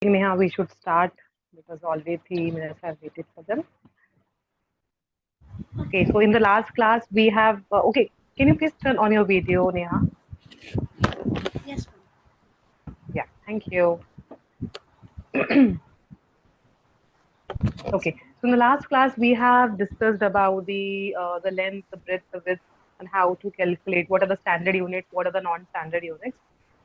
Neha, we should start because already 3 minutes have waited for them. Okay, so in the last class we have, okay, can you please turn on your video, Neha? Yes, ma'am. Yeah, thank you. Okay, so in the last class we have discussed about the length, the breadth, the width, and how to calculate what are the standard units, what are the non-standard units.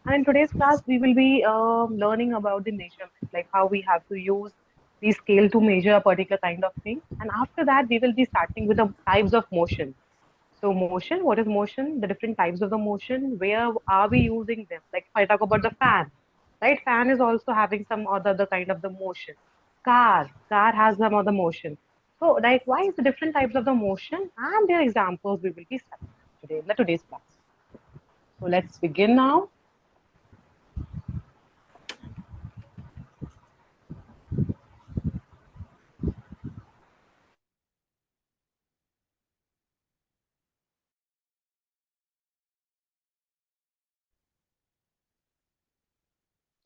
And in today's class we will be learning about the measurement, like how we have to use the scale to measure a particular kind of thing. And after that we will be starting with the types of motion. So motion, what is motion? The different types of the motion. Where are we using them? Like if I talk about the fan, right? Fan is also having some other kind of the motion. Car has some other motion. So like why is the different types of the motion and their examples we will be studying today in the today's class. So let's begin now.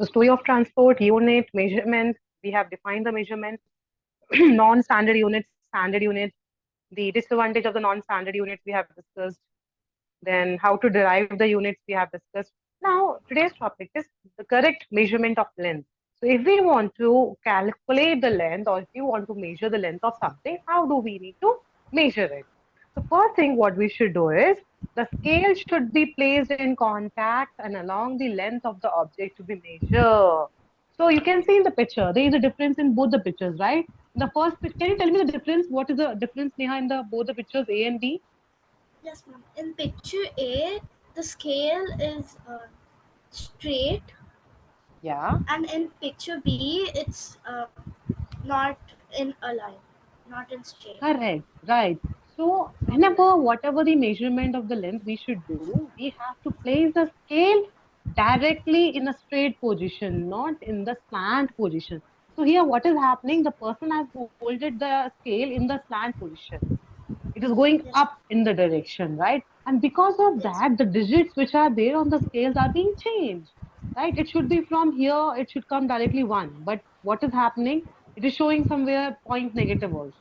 The story of transport, unit, measurement. We have defined the measurement, non-standard units, standard units, the disadvantage of the non-standard units we have discussed. Then how to derive the units we have discussed. Now, today's topic is the correct measurement of length. So if we want to calculate the length or if you want to measure the length of something, how do we need to measure it? So first thing what we should do is the scale should be placed in contact and along the length of the object to be measured. So you can see in the picture, there is a difference in both the pictures, right? In the first picture, can you tell me the difference? What is the difference, Neha, in the both the pictures A and B? Yes, ma'am. In picture A, the scale is straight, Yeah. and in picture B, it's not in a line, not in straight. Correct, right. So whenever, whatever the measurement of the length we should do, we have to place the scale directly in a straight position, not in the slant position. So here what is happening? The person has holded the scale in the slant position. It is going Yes, up in the direction, right? And because of yes, that, the digits which are there on the scales are being changed, right? It should be from here, it should come directly one. But what is happening? It is showing somewhere point negative also.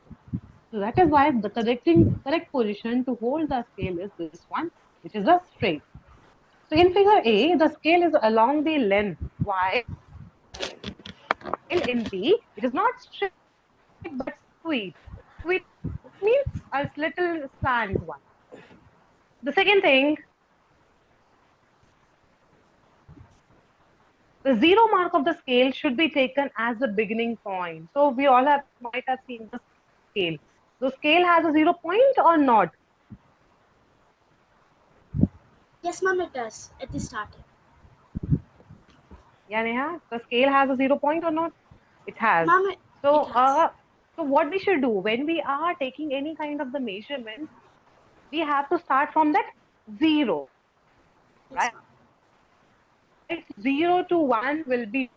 So that is why the correct position to hold the scale is this one, which is a straight. So in figure yes, A, the scale is along the length, while in B, it is not straight but sweep. Sweep means a little slant one. The second thing, the zero mark of the scale should be taken as the beginning point. So we all have might have seen the scale. The scale has a 0 point or not? yes, ma'am. It does at the starting. Yeah, Neha, the scale has a 0 point or not? It has. Ma'am, it So, has. so what we should do when we are taking any kind of the measurement, we have to start from that zero, Yes, right? ma'am. So 0 to 1 will be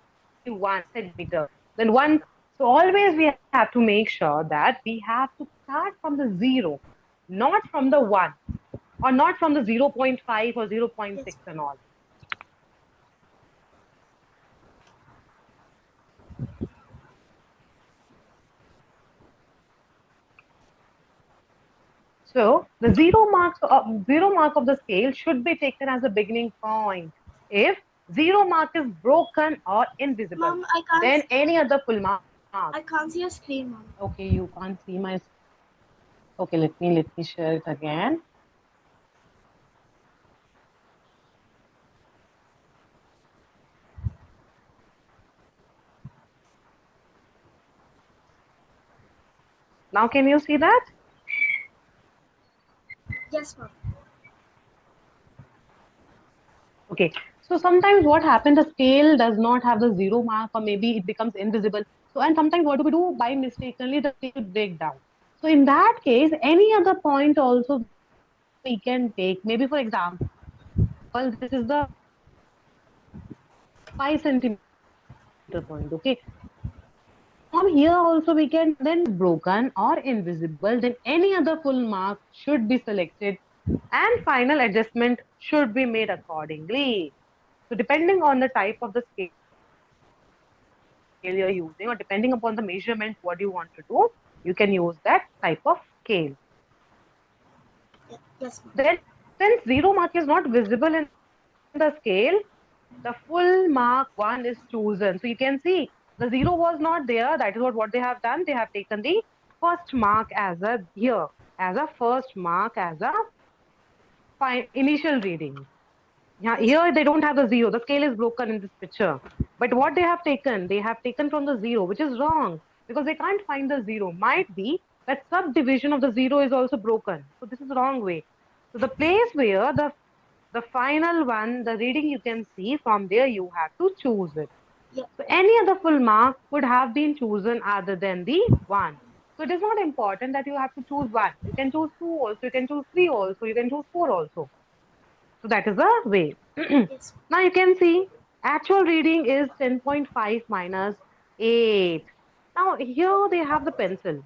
1 centimeter. Then one. So always we have to make sure that we have to start from the zero, not from the one, or not from the 0 0.5 or 0 0.6 Yes, and all. So the zero mark of the scale should be taken as a beginning point. If zero mark is broken or invisible, ma'am. then any other full mark. I can't see your screen, ma'am. Okay, you can't see my. Okay, let me share it again. Now can you see that? Yes, ma'am. Okay. So sometimes what happens, the scale does not have the zero mark, or maybe it becomes invisible. So and sometimes what do we do? By mistakenly the scale break down. So in that case, any other point also we can take. Maybe for example, this is the 5 centimeter point. Okay. From here also we can then broken or invisible, then any other full mark should be selected and final adjustment should be made accordingly. So depending on the type of the scale, you're using, or depending upon the measurement, what you want to do, you can use that type of scale. Yes, ma'am. Then, since 0 mark is not visible in the scale, the full mark 1 is chosen. So you can see the 0 was not there. That is what they have done. They have taken the first mark as a here, as a first mark, as a initial reading. Yeah, Yes, here they don't have the 0. The scale is broken in this picture. But what they have taken from the 0, which is wrong because they can't find the 0. Might be that subdivision of the 0 is also broken. So this is the wrong way. So the place where the final one, the reading you can see from there, you have to choose it. yeah, So any other full mark could have been chosen other than the 1. So it is not important that you have to choose 1. You can choose 2 also, you can choose 3 also, you can choose 4 also. So that is the way. yes, Now you can see actual reading is 10.5 minus 8. Now here they have the pencil.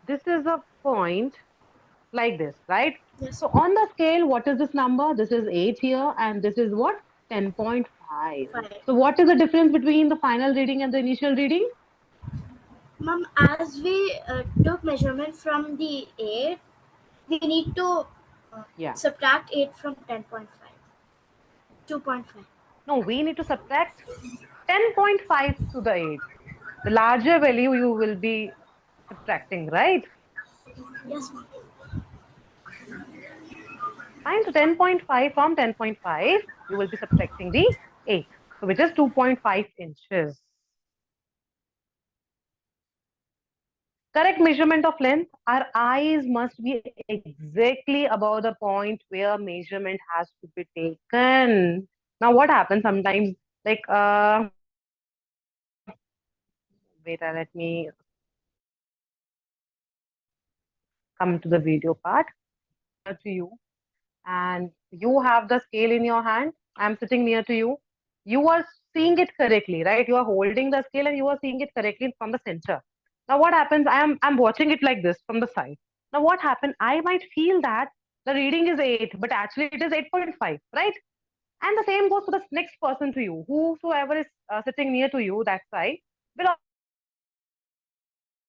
This is a point like this, right? yes, So on the scale, what is this number? This is 8 here and this is what? 10.5. 5. So what is the difference between the final reading and the initial reading? Ma'am, as we took measurement from the 8, we need to Yeah. subtract 8 from 10.5. 2.5. No, we need to subtract 10.5 to the 8. The larger value you will be subtracting, right? Yes, ma'am. Fine. So 10.5 from 10.5, you will be subtracting the 8, so which is 2.5 inches. Correct measurement of length. Our eyes must be exactly above the point where measurement has to be taken. Now, what happens sometimes? Like, wait, let me come to the video part. To you, and you have the scale in your hand. I'm sitting near to you. You are seeing it correctly, right? You are holding the scale and you are seeing it correctly from the center. Now what happens? I'm watching it like this from the side. Now what happened? I might feel that the reading is 8, but actually it is 8.5, right? And the same goes for the next person to you. Whosoever is sitting near to you, that side, will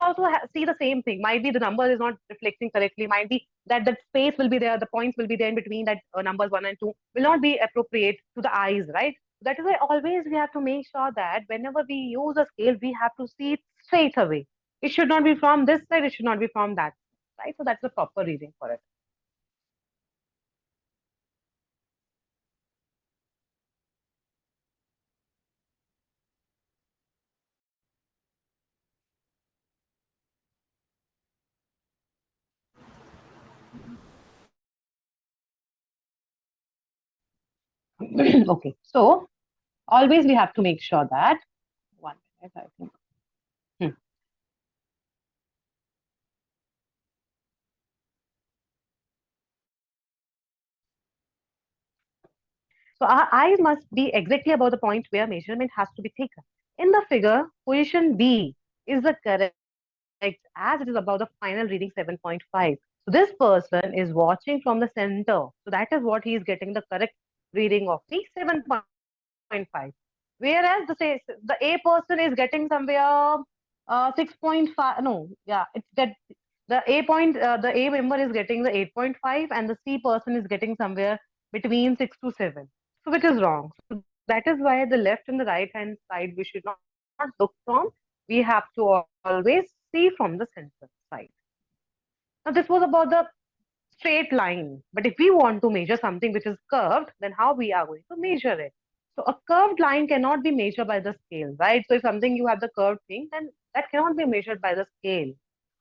also see the same thing. Might be the number is not reflecting correctly. Might be that space will be there, the points will be there in between that numbers 1 and 2 will not be appropriate to the eyes, right? That is why always we have to make sure that whenever we use a scale, we have to see it straight away. It should not be from this side, it should not be from that, right? So that's the proper reading for it. Okay, so always we have to make sure that 1 minute, I think. Hmm. So our eyes must be exactly above the point where measurement has to be taken. In the figure, position B is the correct as it is above the final reading 7.5. So this person is watching from the center. So that is what he is getting the correct reading of the 7.5. Whereas the A person is getting somewhere 6.5. No, yeah, it's that the A member is getting the 8.5 and the C person is getting somewhere between 6 to 7. So which is wrong. So that is why the left and the right hand side we should not look from. We have to always see from the center side. Now this was about the straight line. But if we want to measure something which is curved, then how we are going to measure it? So a curved line cannot be measured by the scale, right? So if something you have the curved thing, then that cannot be measured by the scale.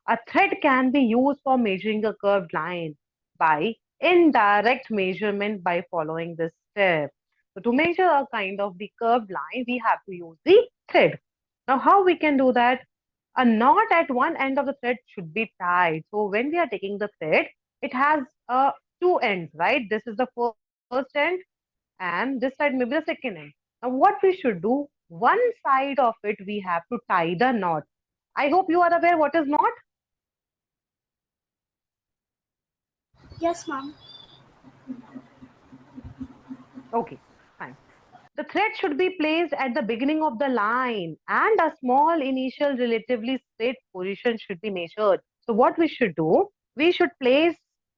A thread can be used for measuring a curved line by indirect measurement by following this step. So to measure a kind of the curved line, we have to use the thread. Now how we can do that? A knot at one end of the thread should be tied. So when we are taking the thread, it has two ends, right? This is the first end and this side may be the second end. Now what we should do, one side of it we have to tie the knot. I hope you are aware what is knot. Yes, ma'am. Okay, fine. The thread should be placed at the beginning of the line and a small initial relatively straight position should be measured. So what we should do, we should place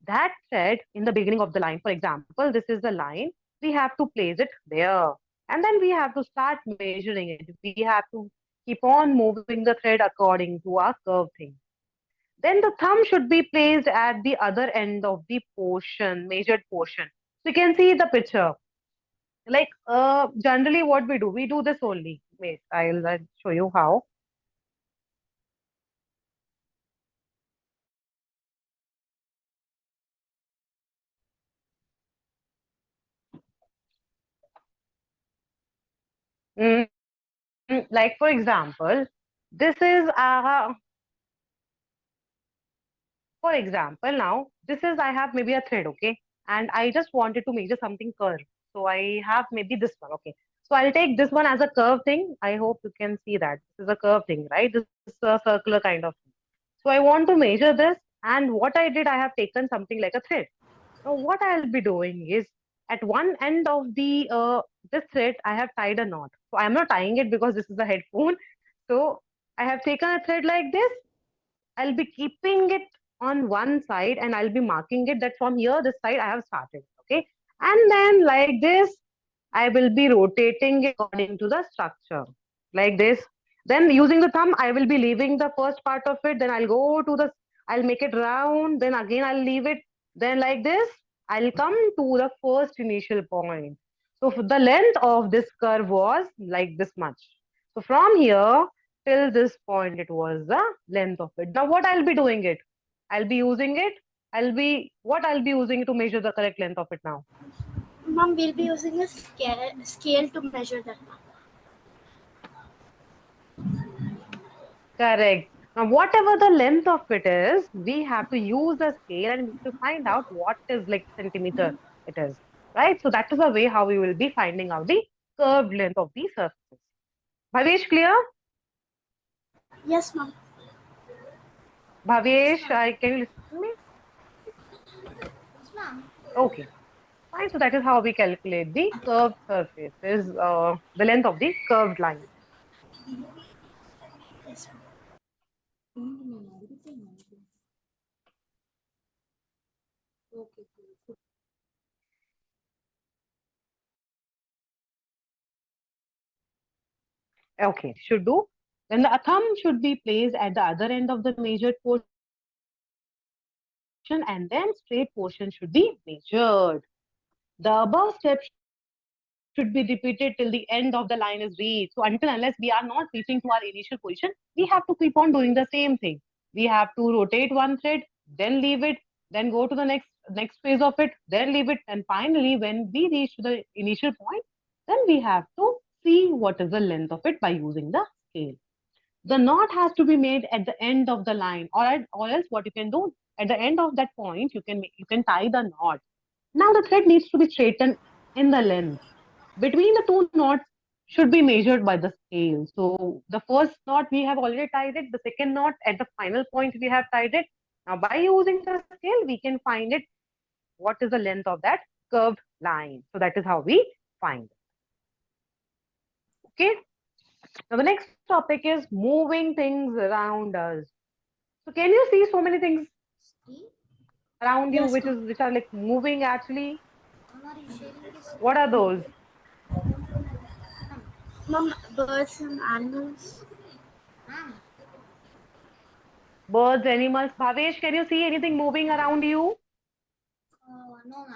that thread in the beginning of the line. For example, this is the line. We have to place it there. And then we have to start measuring it. We have to keep on moving the thread according to our curve thing. Then the thumb should be placed at the other end of the portion, measured portion. So you can see the picture. Like generally what we do this only. Wait, I'll show you how. Mm, like for example, this is for example, now this is I have maybe a thread, okay, and I just wanted to measure something curve. So I have maybe this one, okay. So I'll take this one as a curve thing. I hope you can see that this is a curve thing, right? This is a circular kind of thing. So I want to measure this, and what I did, I have taken something like a thread. Now what I'll be doing is at one end of the this thread, I have tied a knot. So I'm not tying it because this is a headphone. So I have taken a thread like this. I'll be keeping it on one side and I'll be marking it that from here, this side I have started. Okay. And then like this, I will be rotating it according to the structure like this. Then using the thumb, I will be leaving the first part of it. Then I'll go to the, I'll make it round. Then again, I'll leave it. Then like this, I'll come to the first initial point. So the length of this curve was like this much. So from here till this point, it was the length of it. Now what I'll be doing it? I'll be using it. I'll be using to measure the correct length of it now? Mom, we'll be using a scale to measure that. Correct. Now, whatever the length of it is, we have to use a scale and to find out what is like centimeter it is, right? So that is the way how we will be finding out the curved length of the surface. Bhavesh, clear? Yes, mom. Bhavesh, can you listen to me? Yes, ma'am. Okay, fine. So that is how we calculate the curved surface, is the length of the curved line. Yes, Okay, should do. Then the thumb should be placed at the other end of the measured portion and then straight portion should be measured. The above step should be repeated till the end of the line is reached. So until unless we are not reaching to our initial position, we have to keep on doing the same thing. We have to rotate one thread, then leave it, then go to the next phase of it, then leave it, and finally, when we reach to the initial point, then we have to see what is the length of it by using the scale. The knot has to be made at the end of the line, or else what you can do at the end of that point, you can tie the knot. Now the thread needs to be straightened in the length. Between the two knots should be measured by the scale. So the first knot we have already tied it, the second knot at the final point we have tied it. Now by using the scale, we can find it what is the length of that curved line. So that is how we find it. Okay. Now the next topic is moving things around us. So can you see so many things around you yes, ma'am. which are like moving actually? Mom, are you sharing this? What are those? Mom, birds and animals. Ma'am. Birds, animals. Bhavesh, can you see anything moving around you? No, ma'am.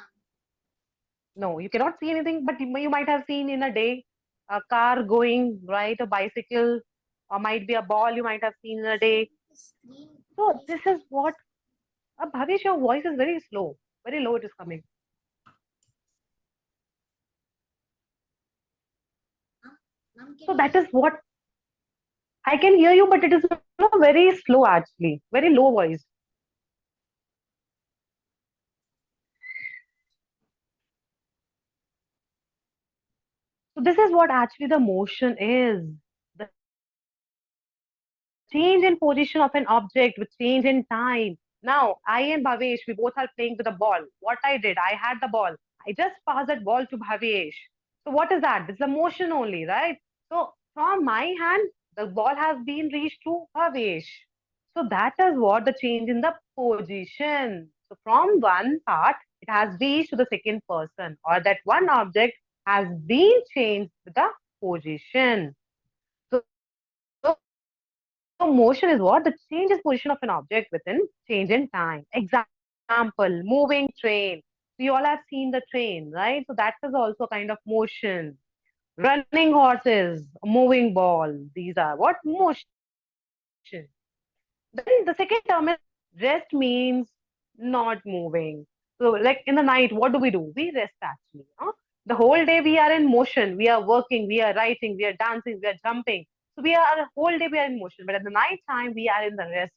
No, you cannot see anything, but you might have seen in a day a car going, right? A bicycle, or might be a ball you might have seen in a day. Screen. So this is what, Bhavesh, your voice is very slow. Very low it is coming. Ma'am, can So you that hear? is what I can hear you, but it is very slow actually, very low voice. So this is what actually the motion is. The change in position of an object with change in time. Now, I and Bhavesh, we both are playing with a ball. What I did, I had the ball. I just passed that ball to Bhavesh. So Bhavesh So what is that? It's the motion only, right? So from my hand, the ball has been reached to Bhavesh. So that is what the change in the position. So from one part, it has reached to the second person, or that one object has been changed to the position. So motion is what? The change is position of an object within change in time. Example, moving train. So you all have seen the train, right? So that is also a kind of motion. Running horses, a moving ball. These are what? Motion. Then the second term is rest. Rest means not moving. So like in the night, what do? We rest actually. The whole day we are in motion. We are working, we are writing, we are dancing, we are jumping. So we are whole day we are in motion. But at the night time, we are in the rest.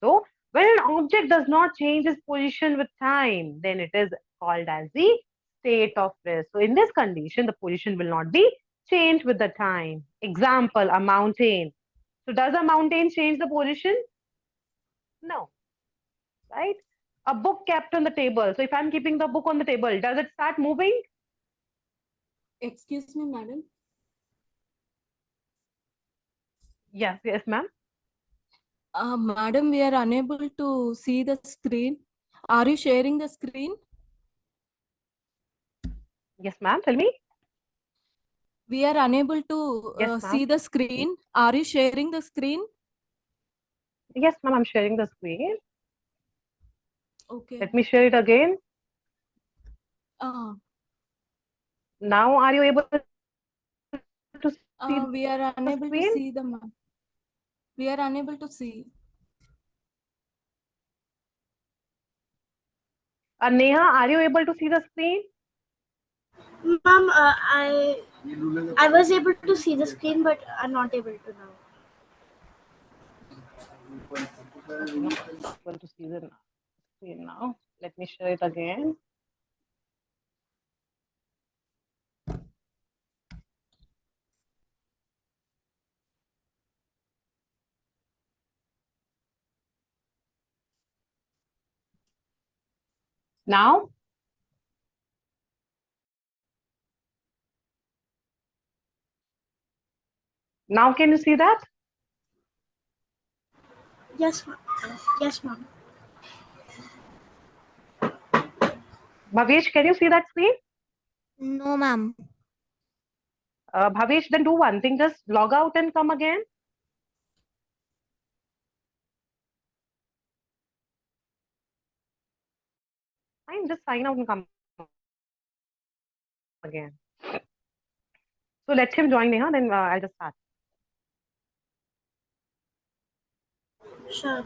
So when an object does not change its position with time, then it is called as the state of rest. So in this condition, the position will not be changed with the time. Example, a mountain. So does a mountain change the position? No, right? A book kept on the table. So if I'm keeping the book on the table, does it start moving? Excuse me, madam. Yes, yes, ma'am. Madam, we are unable to see the screen. Are you sharing the screen? Yes, ma'am. Tell me. We are unable to Yes, ma'am. see the screen. Are you sharing the screen? Yes, ma'am. I'm sharing the screen. Okay. Let me share it again. Now, are you able to see We are the unable to screen? see the. We are unable to see. Neha, are you able to see the screen? Ma'am, I was able to see the screen, but I'm not able to now. Okay, not able to see the screen now. Let me share it again. Now, now can you see that? Yes, ma'am. Yes, ma'am. Bhavesh, can you see that screen? No, ma'am. Bhavesh, then do one thing, just log out and come again. Fine, just sign out and come again. So let him join Neha, then I'll just start. Sure.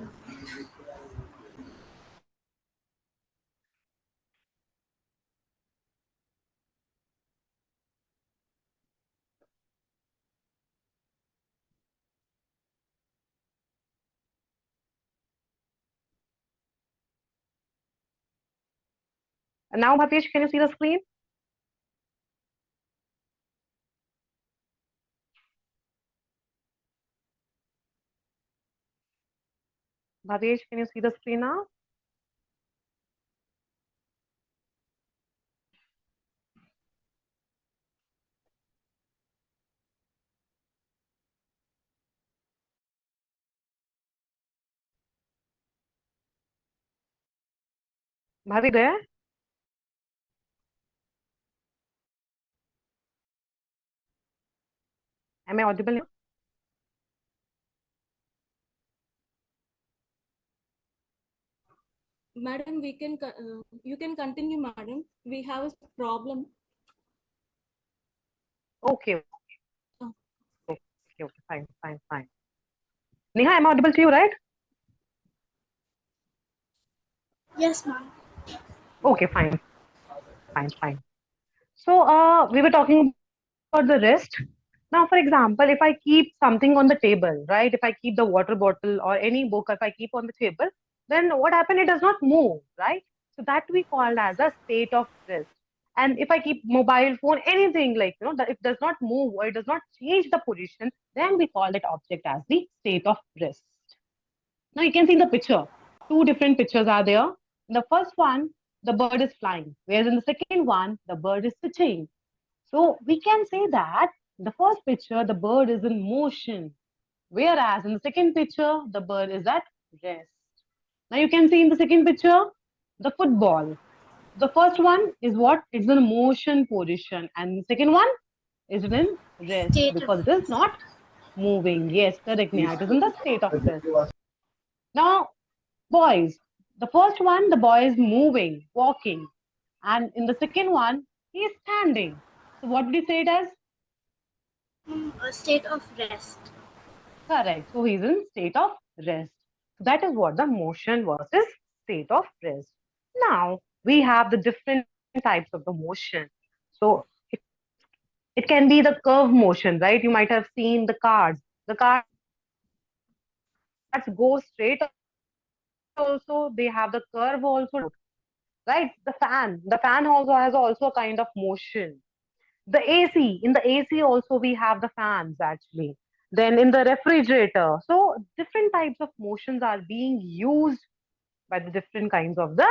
Now, Bhavesh, can you see the screen? Bhavesh, can you see the screen now? Bhavesh, there? Am I audible now? Madam, we can. You can continue, madam. We have a problem. Okay, Oh. okay, fine, fine, fine. Neha, am I audible to you, right? Yes, ma'am. Okay, fine, fine, fine. So, we were talking about the rest. Now, for example, if I keep something on the table, right? If I keep the water bottle or any book, if I keep on the table, then what happened? It does not move, right? So that we call as a state of rest. And if I keep mobile phone, anything like, that it does not move or it does not change the position, then we call that object as the state of rest. Now you can see in the picture, two different pictures are there. In the first one, the bird is flying, whereas in the second one, the bird is sitting. So we can say that the first picture, the bird is in motion, whereas in the second picture, the bird is at rest. Now you can see in the second picture, the football. The first one is what? It's in motion position, and the second one is in rest State of because it is not moving. Yes, correct, Neha. It is in the state of rest. Now, boys, the first one, the boy is moving, walking, and in the second one, he is standing. So what did he say it as? a state of rest. Correct. So he's in state of rest. That is what the motion versus state of rest. Now we have the different types of the motion. So it can be the curve motion, right? You might have seen the cards. The cards go straight also. They have the curve also, right? The fan also has also a kind of motion. The AC, in the AC also we have the fans actually. Then in the refrigerator. So different types of motions are being used by the different kinds of the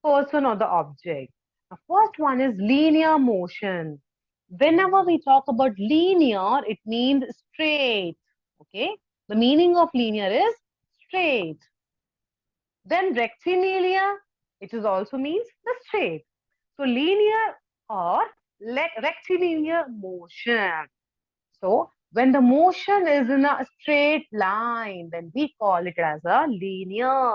person or the object. The first one is linear motion. Whenever we talk about linear, it means straight. Okay. The meaning of linear is straight. Then rectilinear, it is also means the straight. So linear or rectilinear motion. So when the motion is in a straight line, then we call it as a linear.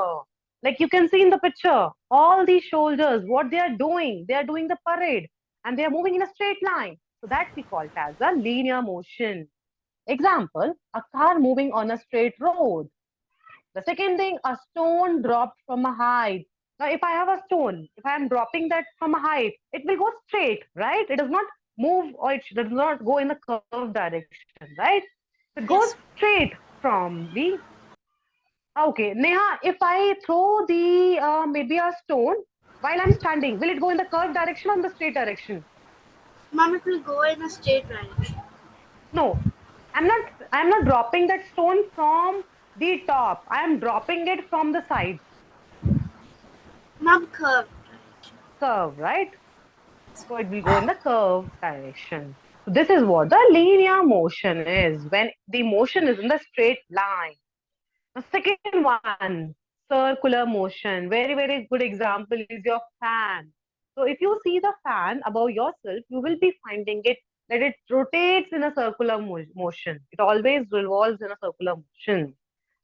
Like you can see in the picture, all these soldiers, what they are doing the parade and they are moving in a straight line. So that we call it as a linear motion. Example, a car moving on a straight road. The second thing, a stone dropped from a height. Now, if I have a stone, if I am dropping that from a height, it will go straight, right? It does not move or it does not go in the curved direction, right? It goes Yes. straight from the. Okay, Neha, if I throw the maybe a stone while I'm standing, will it go in the curved direction or in the straight direction? Mom, it will go in a straight direction. No, I'm not dropping that stone from the top. I am dropping it from the sides. Mom, curved. Curve, right? So it will go in the curve direction. So this is what the linear motion is when the motion is in the straight line. The second one, circular motion. Very, very good example is your fan. So if you see the fan above yourself, you will be finding it that it rotates in a circular motion. It always revolves in a circular motion.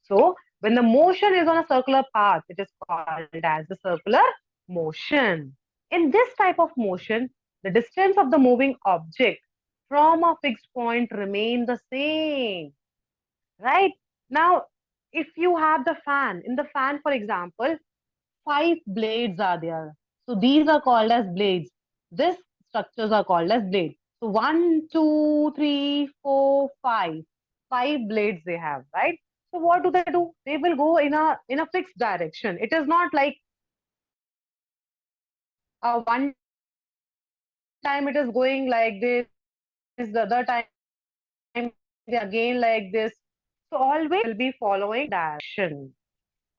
So when the motion is on a circular path, it is called as the circular motion. In this type of motion, the distance of the moving object from a fixed point remain the same, right? Now, if you have the fan, in the fan, for example, 5 blades are there. So these are called as blades. These structures are called as blades. So one, two, three, four, five. 5 blades they have, right? So what do? They will go in a fixed direction. It is not like one time it is going like this, the other time again like this. So always they will be following direction.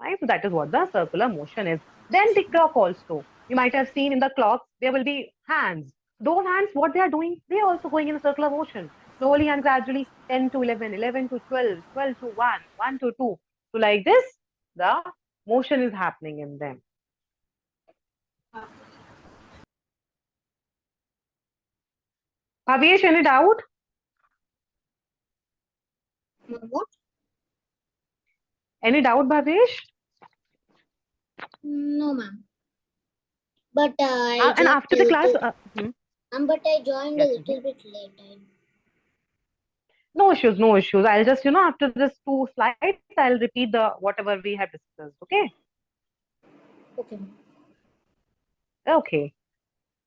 Right? So that is what the circular motion is. Then the clock also. You might have seen in the clocks, there will be hands. Those hands, what they are doing, they are also going in a circular motion. Slowly and gradually, 10 to 11, 11 to 12, 12 to 1, 1 to 2. So like this, the motion is happening in them. Bhavesh, any doubt? What? Any doubt, Bhavesh? No, ma'am. But And after the class, but I joined a yes, little bit late. no issues, no issues. I'll just, after this 2 slides, I'll repeat the whatever we have discussed. Okay. Okay. Okay.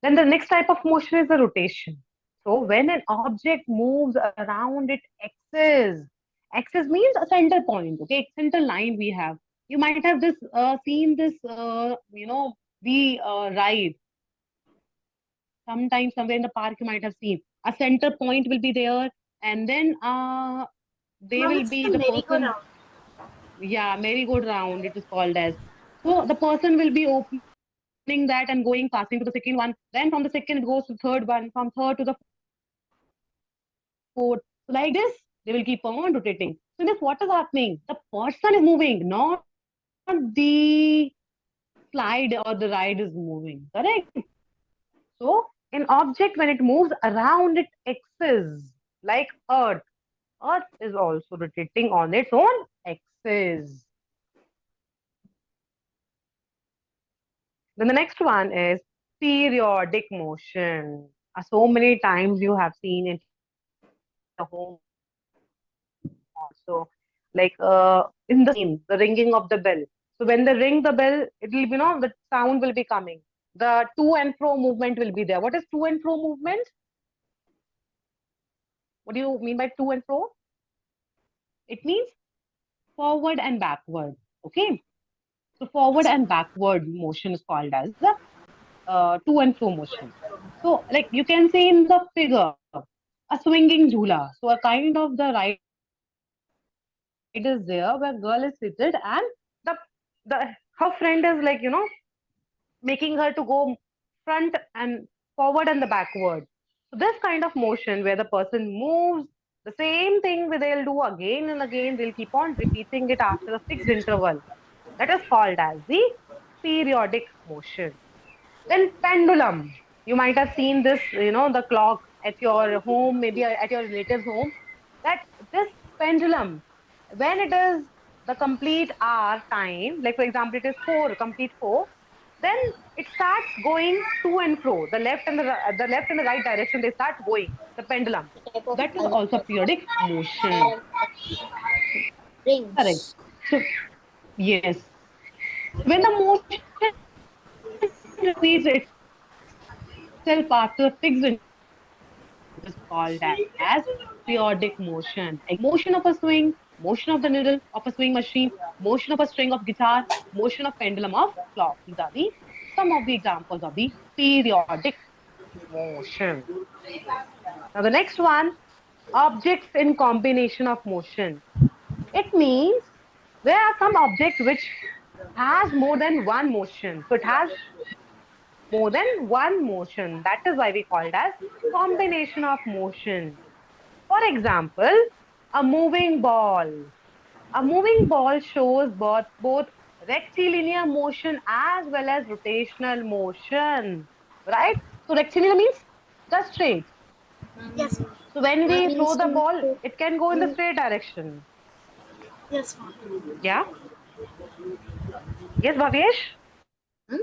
Then the next type of motion is the rotation. So when an object moves around its axis, axis means a center point. Okay, center line we have. You might have this seen this, we ride sometimes somewhere in the park. You might have seen a center point will be there, and then they Mom, will it's be the the person. merry-go-round. Yeah, merry-go-round it is called as. So the person will be opening turning that and going passing to the second one. Then from the second it goes to the third one, from third to the fourth. So like this, they will keep on rotating. So in this, what is happening? The person is moving, not the slide or the ride is moving. Correct? So an object when it moves around its axis, like Earth, Earth is also rotating on its own axis. Then the next one is periodic motion. So many times you have seen it at home also, like in the ringing of the bell. So when they ring the bell, it will be, the sound will be coming. The to and fro movement will be there. What is to and fro movement? What do you mean by to and fro? It means forward and backward. Okay. So forward and backward motion is called as the to and fro motion. So like you can say in the figure, a swinging jhula. So a kind of the ride is there where girl is seated and the her friend is like making her to go front and forward and the backward. So this kind of motion where the person moves, the same thing they'll do again and again. They'll keep on repeating it after a fixed interval. That is called as the periodic motion. Then pendulum. You might have seen this, the clock at your home, maybe at your relative's home. That this pendulum, when it is the complete hour time, like for example, it is four, complete four, then it starts going to and fro. The left and the right direction, they start going. The pendulum. Type of That is also periodic motion. Correct. rings. So yes, when the motion repeats itself after a fixed interval, it is called as periodic motion. Motion of a swing, motion of the needle of a swing machine, motion of a string of guitar, motion of pendulum of clock. These are the some of the examples of the periodic motion. Now the next one, objects in combination of motion. It means there are some objects which has more than one motion. So it has more than one motion. That is why we call it as combination of motion. For example, a moving ball. A moving ball shows both rectilinear motion as well as rotational motion. Right? So rectilinear means just straight. Yes, So when we throw the ball, In it can go in the straight direction. yes, ma'am. Yeah? Yes, Bhavesh? Hmm?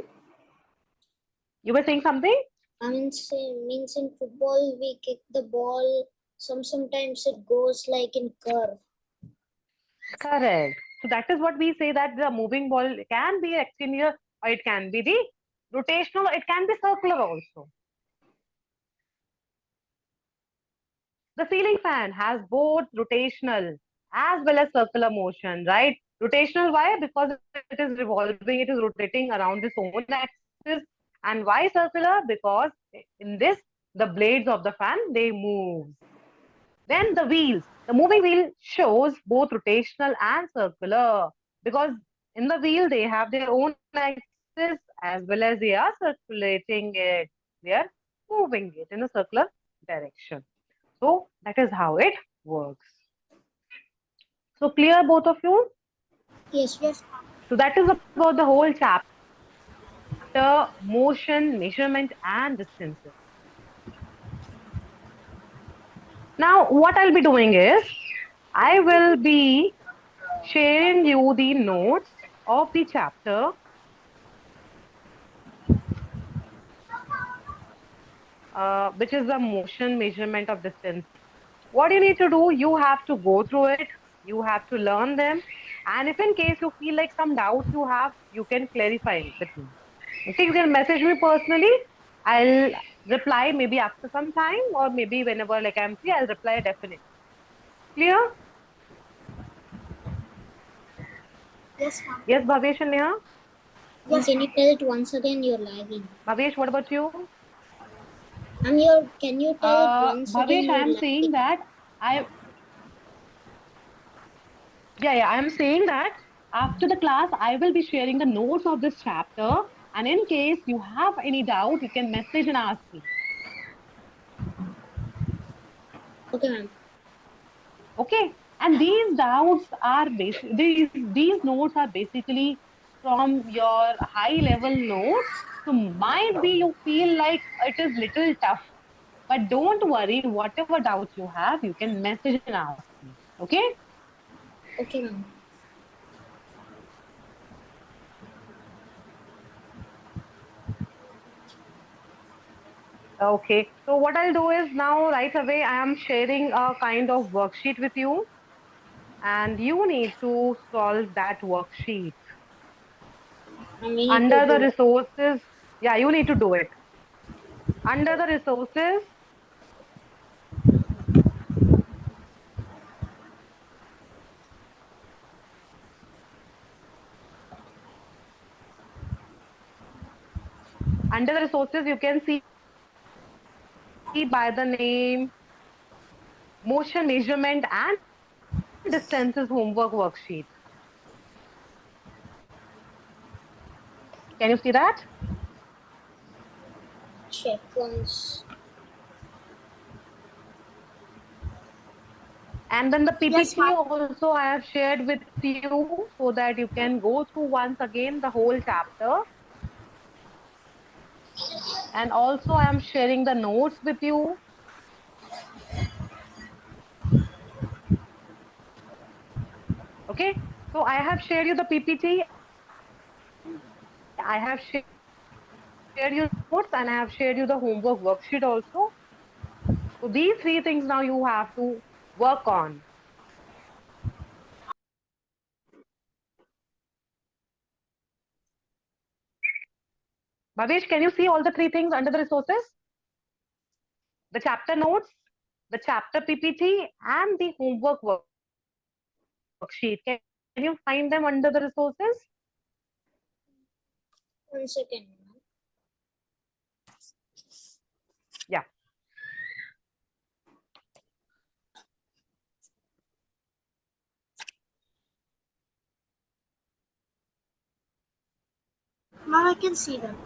You were saying something? means in football we kick the ball. Sometimes it goes like in curve. Correct. So that is what we say, that the moving ball can be rectilinear or it can be the rotational, it can be circular also. The ceiling fan has both rotational as well as circular motion, right? Rotational, why? Because it is revolving, it is rotating around its own axis. And why circular? Because in this, the blades of the fan, they move. Then the wheels. The moving wheel shows both rotational and circular, because in the wheel, they have their own axis as well as they are circulating it. They are moving it in a circular direction. So that is how it works. So clear, both of you? Yes, Yes, So that is about the whole chapter, motion, measurement, and distances. Now, what I'll be doing is, I will be sharing you the notes of the chapter, which is the motion, measurement of distance. What you need to do, you have to go through it, you have to learn them, and if in case you feel like some doubts you have, you can clarify with me. Okay, you can message me personally. I'll reply maybe after some time, or maybe whenever like I'm free, I'll reply definitely. Clear? yes, ma'am. Yes, Bhavesh and Neha? Yes, can you tell it once again? You're lagging. Bhavesh, what about you? Can you tell it once again? Bhavesh, I You're am saying lagging. that I I am saying that after the class, I will be sharing the notes of this chapter And in case you have any doubt, you can message and ask me. Okay, ma'am. Okay. And these doubts are these notes are basically from your high level notes. So might be you feel like it is little tough. But don't worry, whatever doubts you have, you can message and ask me. Okay? Okay, ma'am. Okay. So what I'll do is now right away I am sharing a kind of worksheet with you, and you need to solve that worksheet. And we need to Under the do it. resources, yeah, you need to do it. Under the resources, you can see by the name motion measurement and distances homework worksheet. Can you see that? Check once. And then the Yes, PPT ma'am. also I have shared with you so that you can go through once again the whole chapter. And also I am sharing the notes with you. Okay. So I have shared you the PPT. I have shared you notes and I have shared you the homework worksheet also. So these three things now you have to work on. Bhavesh, can you see all the three things under the resources? The chapter notes, the chapter PPT, and the homework worksheet. Can you find them under the resources? 1 second, ma'am. Yeah. Ma'am, I can see them.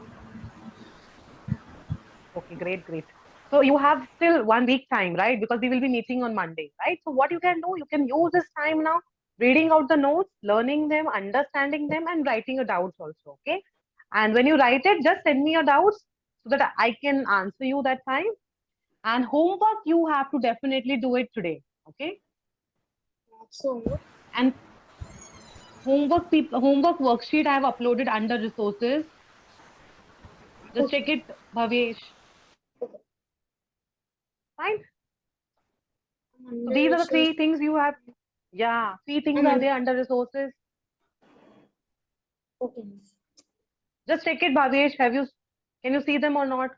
Okay, great, great. So you have still 1 week time, right? Because we will be meeting on Monday, right? So what you can do, you can use this time now, reading out the notes, learning them, understanding them, and writing your doubts also, okay? And when you write it, just send me your doubts so that I can answer you that time. And homework, you have to definitely do it today, okay? So, And homework worksheet I have uploaded under resources. Just check it, Bhavesh. Fine. I'm So under these are the resource. three things you have. Yeah, three things I'm are under. there under resources. Okay, ma'am. Just check it, Bhavesh. Can you see them or not?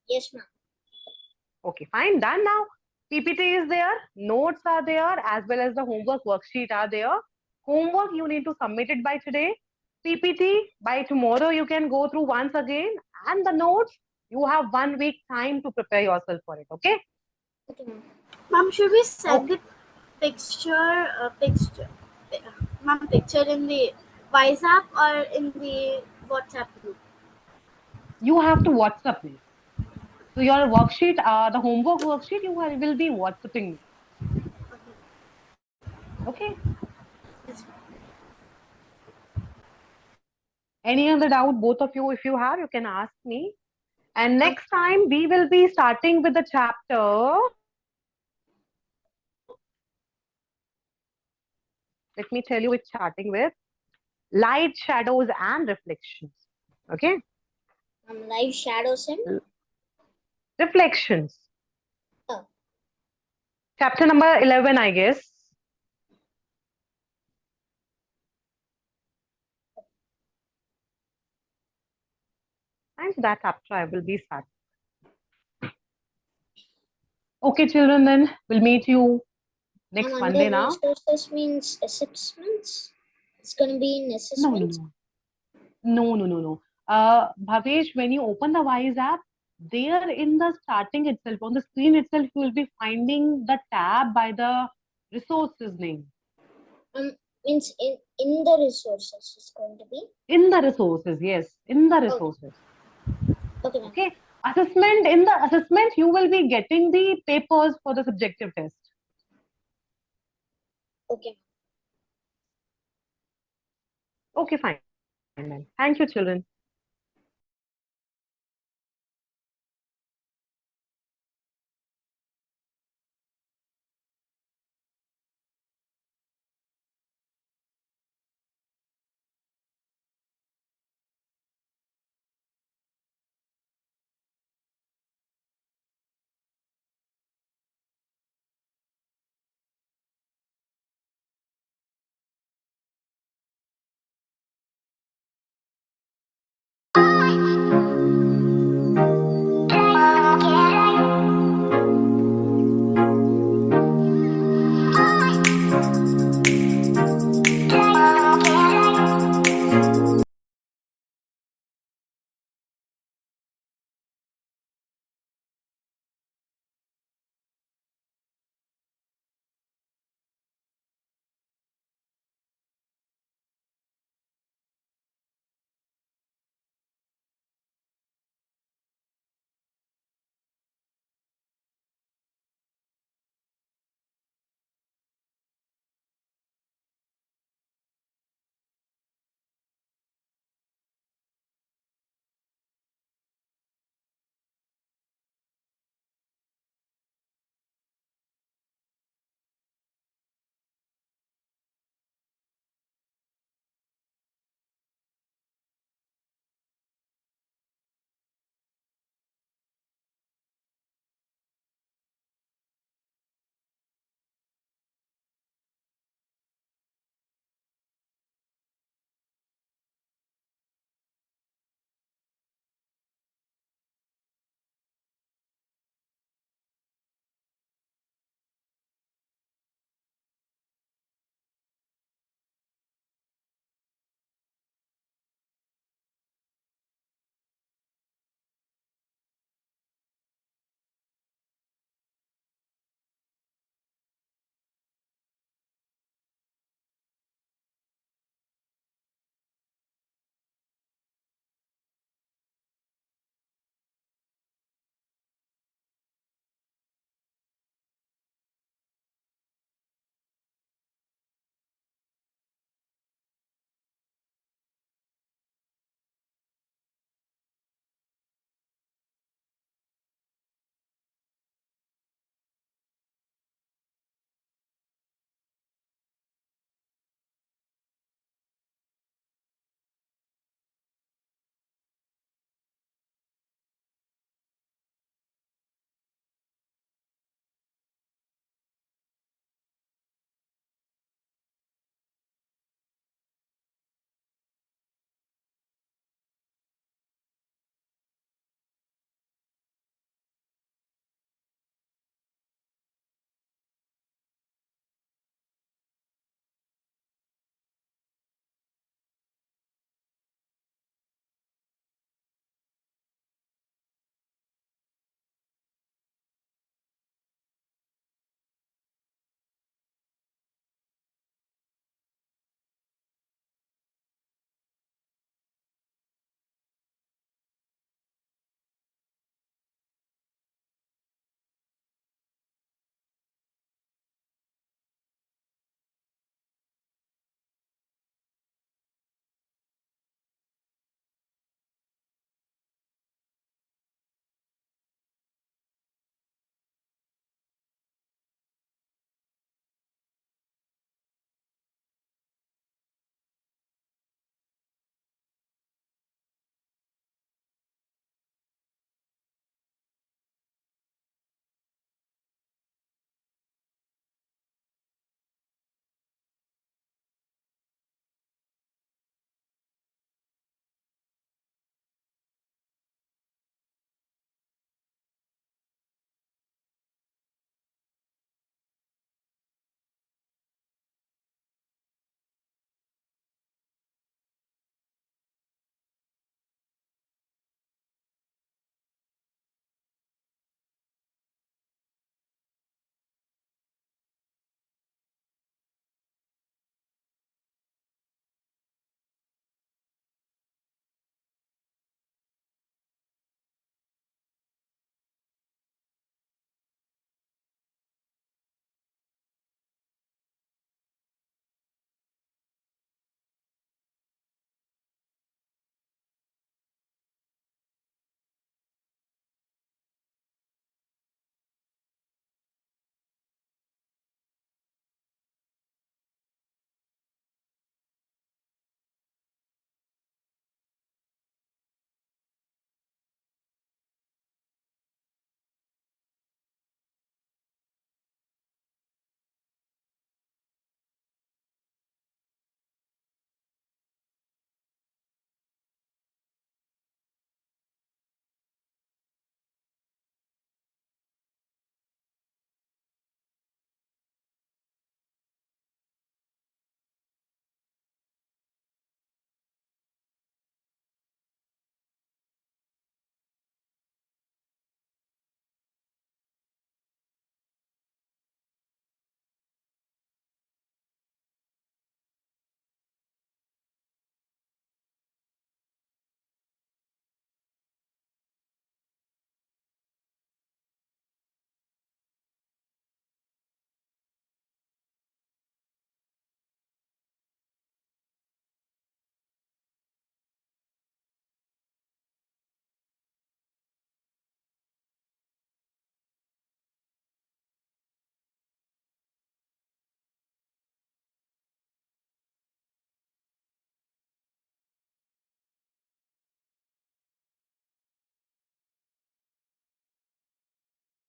Yes, ma'am. Okay, fine. Done now. PPT is there, notes are there, as well as the homework worksheet are there. Homework you need to submit it by today. PPT by tomorrow you can go through once again, and the notes you have 1 week time to prepare yourself for it. Okay. Okay, ma'am. Ma'am, should we send Okay. the picture, ma'am, picture in the WhatsApp or in the WhatsApp group? You have to WhatsApp me. So your worksheet, the homework worksheet, will be WhatsApping me. Okay. Yes, ma'am. Any other doubt, both of you, if you have, you can ask me. And Ma'am, next time we will be starting with the chapter. Let me tell you which starting with light, shadows, and reflections. Okay. Live shadows and Reflections. oh, Chapter number 11, I guess. And that chapter I will be starting. Okay, children, then we'll meet you I'm next under Monday now. resources means assessments. It's gonna be in No, no, assessments. no. No, no, no, no. Bhavesh, when you open the Wise app, there in the starting itself, on the screen itself, you will be finding the tab by the resources name. Means in the resources is going to be. In the resources, yes, in the resources. Okay, ma'am. Okay. Assessment, in the assessment, you will be getting the papers for the subjective test. Okay. Okay, fine. Then. Thank you, children.